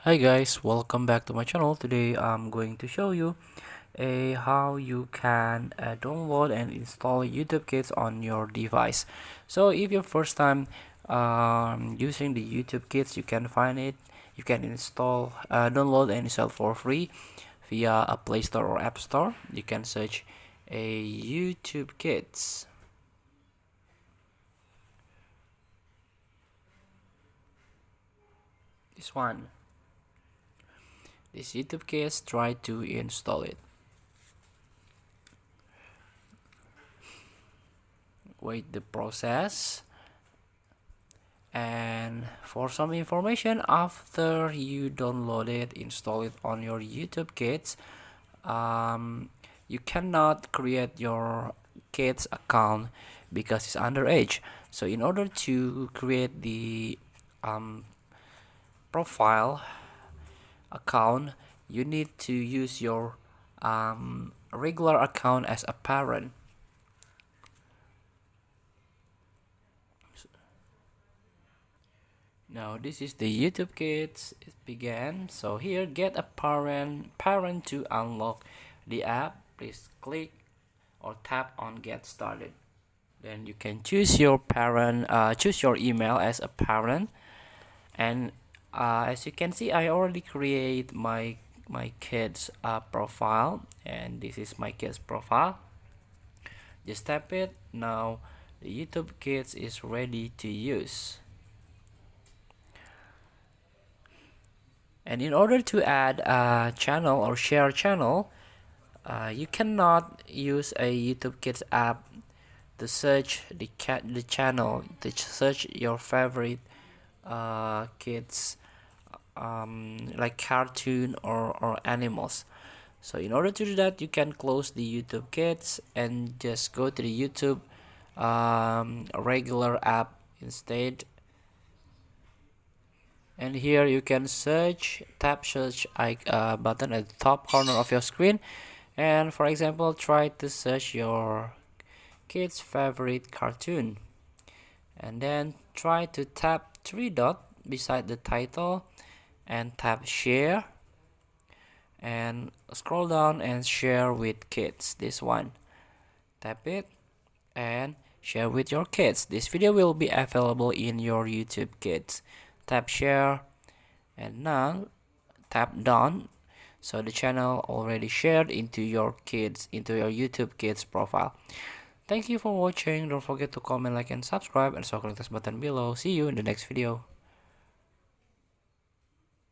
Hi guys, welcome back to my channel. Today I'm going to show you how you can download and install YouTube Kids on your device. So if your first time using the YouTube Kids, you can find it. You can download and install for free via a Play Store or App Store. You can search a YouTube Kids. This one. This YouTube Kids, try to install it. Wait the process. And for some information, after you download it, install it on your YouTube Kids, you cannot create your kids account because it's underage. So in order to create the profile account, you need to use your regular account as a parent. Now this is the YouTube Kids. It began. So here, get a parent to unlock the app. Please click or tap on get started. Then you can choose your parent, choose your email as a parent. And as you can see, I already create my kids profile, and this is my kids profile. Just tap it. Now the YouTube Kids is ready to use. And in order to add a channel or share channel, you cannot use a YouTube Kids app to search the channel, to search your favorite kids like cartoon or animals. So in order to do that, you can close the YouTube Kids and just go to the YouTube regular app instead. And here you can search, tap search button at the top corner of your screen, and for example try to search your kids favorite cartoon, and then try to tap three dot beside the title and tap share, and scroll down and share with kids. This one, tap it and share with your kids. This video will be available in your YouTube Kids. Tap share, and now tap done. So the channel already shared into your YouTube Kids profile. Thank you for watching. Don't forget to comment, like, and subscribe, and so click this button below. See you in the next video.